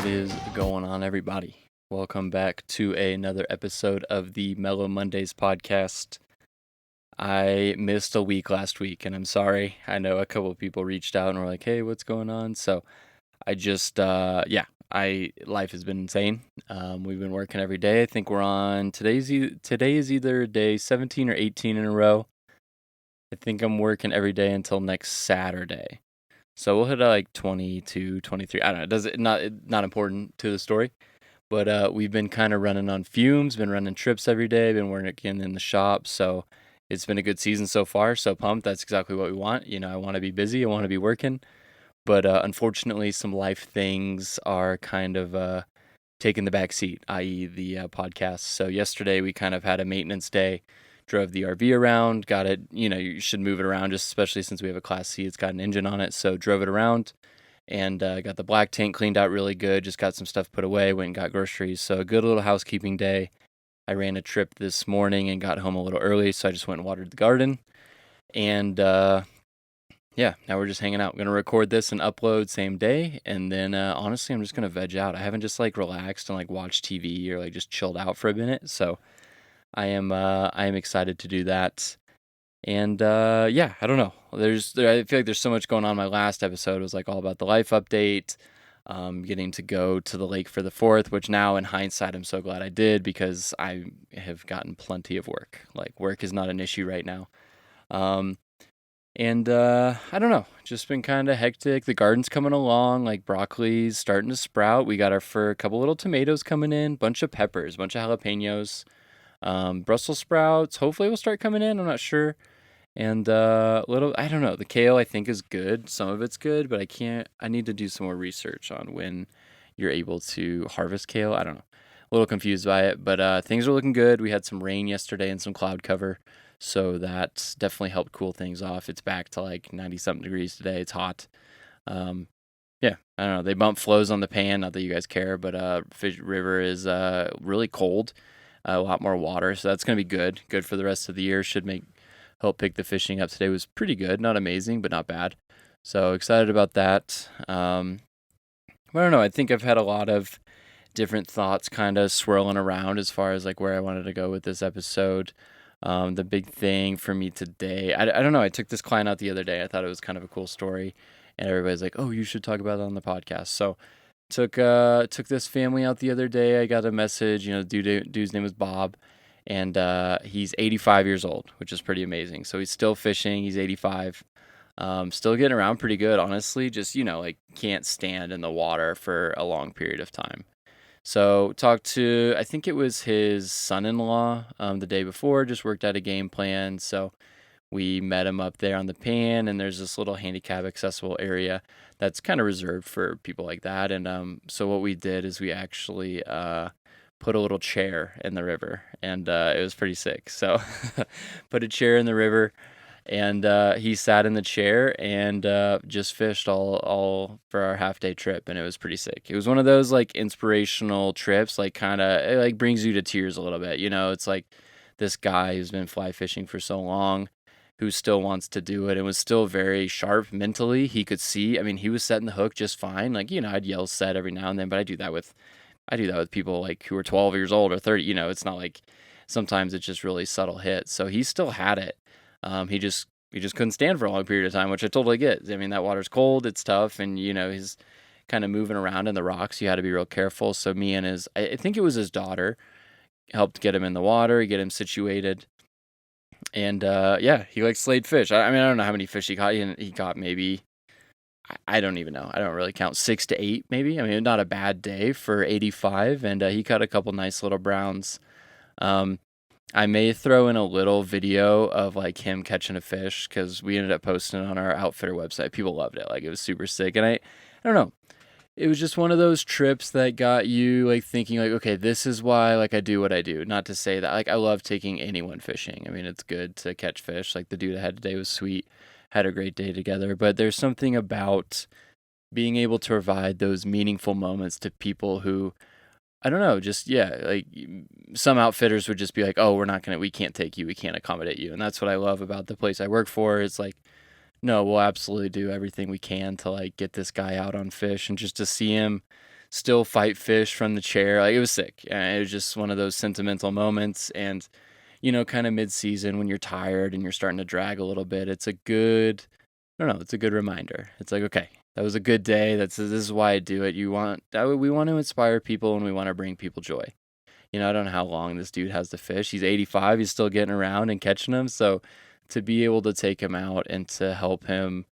What is going on, everybody? Welcome back to another episode of the Mellow Mondays podcast. I missed a week last week, and I'm sorry. I know a couple of people reached out and were like, "Hey, what's going on?" So I just, life has been insane. We've been working every day. I think we're on today is either day 17 or 18 in a row. I think I'm working every day until next Saturday. So we'll hit like 22, 23. I don't know. Does it not important to the story? But we've been kind of running on fumes, been running trips every day, been working in the shop. So it's been a good season so far. So pumped. That's exactly what we want. I want to be busy. I want to be working. But unfortunately, some life things are kind of taking the back seat, i.e., the podcast. So yesterday we kind of had a maintenance day, drove the RV around, got it. You should move it around, just especially since we have a Class C. It's got an engine on it. So drove it around and got the black tank cleaned out really good. Just got some stuff put away, went and got groceries. So a good little housekeeping day. I ran a trip this morning and got home a little early, so I just went and watered the garden. And yeah, now we're just hanging out. I'm going to record this and upload same day. And then honestly, I'm just going to veg out. I haven't just like relaxed and like watched TV or like just chilled out for a minute. So I am excited to do that. And yeah, I don't know. I feel like there's so much going on. My last episode was like all about the life update, getting to go to the lake for the 4th, which now in hindsight, I'm so glad I did because I have gotten plenty of work. Like work is not an issue right now. And I don't know, just been kind of hectic. The garden's coming along, like broccoli's starting to sprout. We got a couple little tomatoes coming in, bunch of peppers, bunch of jalapenos, Brussels sprouts. Hopefully will start coming in. I'm not sure. And I don't know. The kale I think is good. Some of it's good, but I need to do some more research on when you're able to harvest kale. I don't know. A little confused by it, but things are looking good. We had some rain yesterday and some cloud cover. So that's definitely helped cool things off. It's back to like 90 something degrees today. It's hot. Um, yeah, I don't know. They bump flows on the pan. Not that you guys care, but Fish River is really cold. A lot more water, so that's gonna be good. Good for the rest of the year. Should help pick the fishing up. Today was pretty good. Not amazing, but not bad. So excited about that. I don't know. I think I've had a lot of different thoughts kind of swirling around as far as like where I wanted to go with this episode. The big thing for me today, I don't know. I took this client out the other day. I thought it was kind of a cool story, and everybody's like, "Oh, you should talk about it on the podcast." So took this family out the other day. I got a message. Dude's name was Bob, and he's 85 years old, which is pretty amazing. So he's still fishing. He's 85. Still getting around pretty good, honestly. Just like can't stand in the water for a long period of time. So talked to, I think it was his son-in-law the day before, just worked out a game plan. So we met him up there on the pan, and there's this little handicap accessible area that's kind of reserved for people like that. And so what we did is we actually put a little chair in the river, and it was pretty sick. So put a chair in the river, and he sat in the chair and just fished all for our half-day trip, and it was pretty sick. It was one of those like inspirational trips, like kind of it like brings you to tears a little bit. It's like this guy who's been fly fishing for so long, who still wants to do it and was still very sharp mentally. He could see. I mean, he was setting the hook just fine. Like I'd yell set every now and then, but I do that with people like who are 12 years old or 30. It's not like sometimes it's just really subtle hits. So he still had it. He just couldn't stand for a long period of time, which I totally get. I mean, that water's cold, it's tough, and he's kind of moving around in the rocks. You had to be real careful. So me and I think it was his daughter, helped get him in the water, get him situated. And yeah, he like slayed fish. I mean, I don't know how many fish he caught. He caught maybe, I don't even know. I don't really count, 6 to 8 maybe. I mean, not a bad day for 85, and he caught a couple nice little browns. I may throw in a little video of like him catching a fish because we ended up posting it on our Outfitter website. People loved it. Like it was super sick. And I don't know. It was just one of those trips that got you like thinking like, okay, this is why like I do what I do. Not to say that like I love taking anyone fishing. I mean, it's good to catch fish. Like the dude I had today was sweet. Had a great day together. But there's something about being able to provide those meaningful moments to people who I don't know, just yeah, like some outfitters would just be like, "Oh, we can't take you, we can't accommodate you," and that's what I love about the place I work for. It's like, no, we'll absolutely do everything we can to like get this guy out on fish and just to see him still fight fish from the chair. Like, it was sick. And it was just one of those sentimental moments. And, kind of mid-season when you're tired and you're starting to drag a little bit, it's a good, I don't know, it's a good reminder. It's like, okay, that was a good day. This is why I do it. We want to inspire people and we want to bring people joy. I don't know how long this dude has to fish. He's 85. He's still getting around and catching them. So to be able to take him out and to help him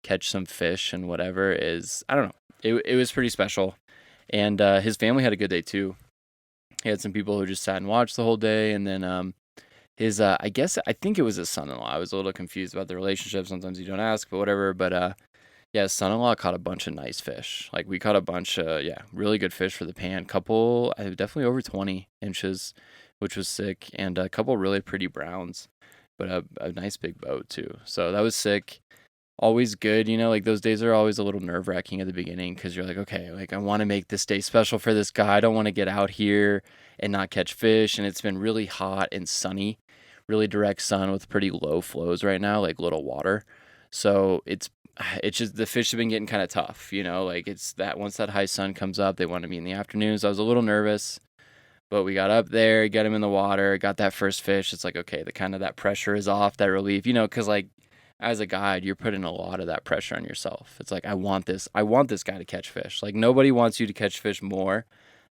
catch some fish and whatever is, I don't know. It was pretty special. And his family had a good day too. He had some people who just sat and watched the whole day. And then I think it was his son-in-law. I was a little confused about the relationship. Sometimes you don't ask, but whatever. But yeah, his son-in-law caught a bunch of nice fish. Like, we caught a bunch of, really good fish for the pan. Couple, definitely over 20 inches, which was sick. And a couple really pretty browns, but a nice big boat too. So that was sick. Always good, like those days are always a little nerve-wracking at the beginning because you're like, okay, like I want to make this day special for this guy. I don't want to get out here and not catch fish. And it's been really hot and sunny, really direct sun with pretty low flows right now, like little water. So it's just the fish have been getting kind of tough, like it's that once that high sun comes up, they want to be in the afternoons. I was a little nervous, but we got up there, got him in the water, got that first fish. It's like, okay, the kind of that pressure is off, that relief, because like as a guide, you're putting a lot of that pressure on yourself. It's like, I want this guy to catch fish. Like, nobody wants you to catch fish more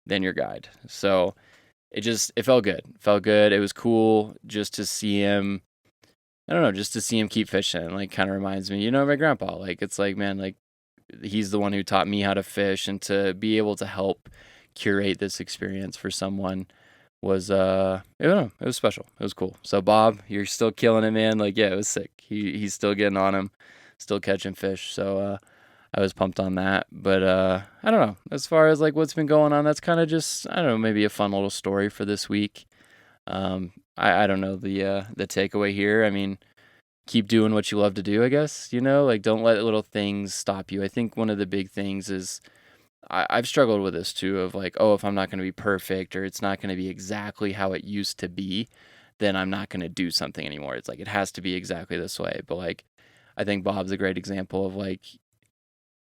than your guide. So it felt good. It was cool just to see him. I don't know, just to see him keep fishing. Like, kind of reminds me, of my grandpa. Like, it's like, man, like he's the one who taught me how to fish, and to be able to help curate this experience for someone was I don't know, it was special. It was cool. So Bob, you're still killing it, man. Like, yeah, it was sick. He's still getting on him, still catching fish. So I was pumped on that. But I don't know. As far as like what's been going on, that's kind of just, I don't know, maybe a fun little story for this week. I don't know the takeaway here. I mean, keep doing what you love to do, I guess, like don't let little things stop you. I think one of the big things is I've struggled with this too, of like, oh, if I'm not going to be perfect or it's not going to be exactly how it used to be, then I'm not going to do something anymore. It's like, it has to be exactly this way. But like, I think Bob's a great example of like,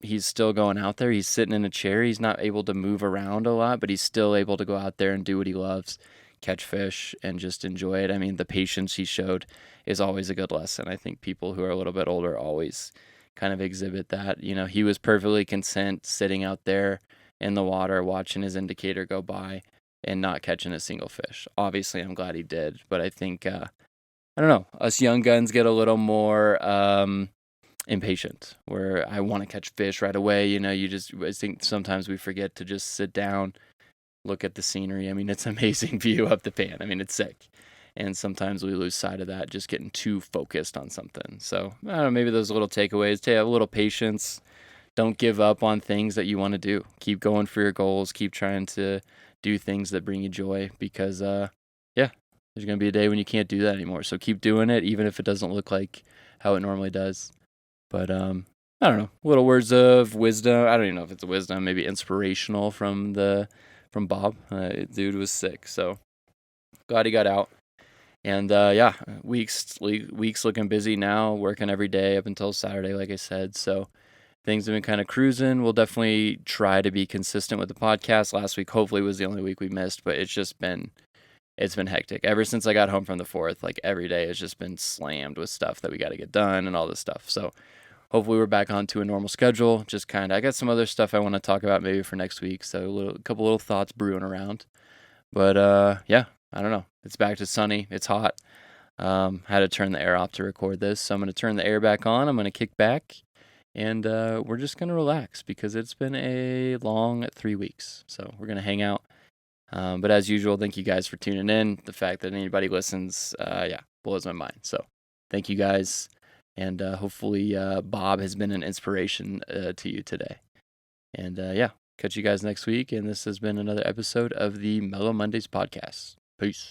he's still going out there. He's sitting in a chair. He's not able to move around a lot, but he's still able to go out there and do what he loves, catch fish and just enjoy it. I mean, the patience he showed is always a good lesson. I think people who are a little bit older always kind of exhibit that. He was perfectly content sitting out there in the water, watching his indicator go by and not catching a single fish. Obviously, I'm glad he did, but I think, I don't know, us young guns get a little more impatient, where I want to catch fish right away. I think sometimes we forget to just sit down, look at the scenery. I mean, it's an amazing view up the pan. I mean, it's sick. And sometimes we lose sight of that, just getting too focused on something. So, I don't know, maybe those little takeaways, to have a little patience. Don't give up on things that you want to do. Keep going for your goals. Keep trying to do things that bring you joy, because, yeah, there's going to be a day when you can't do that anymore. So keep doing it, even if it doesn't look like how it normally does. But, I don't know, little words of wisdom. I don't even know if it's wisdom, maybe inspirational from Bob. Dude was sick. So glad he got out. And yeah, weeks looking busy now, working every day up until Saturday, like I said. So things have been kind of cruising. We'll definitely try to be consistent with the podcast. Last week, hopefully, was the only week we missed, but it's been hectic. Ever since I got home from the 4th, like every day has just been slammed with stuff that we got to get done and all this stuff. So hopefully we're back onto a normal schedule. Just kind of, I got some other stuff I want to talk about maybe for next week. So a couple little thoughts brewing around. But yeah, I don't know. It's back to sunny. It's hot. Had to turn the air off to record this. So I'm going to turn the air back on. I'm going to kick back. And we're just going to relax, because it's been a long 3 weeks. So we're going to hang out. But as usual, thank you guys for tuning in. The fact that anybody listens, blows my mind. So thank you guys. And hopefully Bob has been an inspiration to you today. And yeah, catch you guys next week. And this has been another episode of the Mellow Mondays podcast. Peace.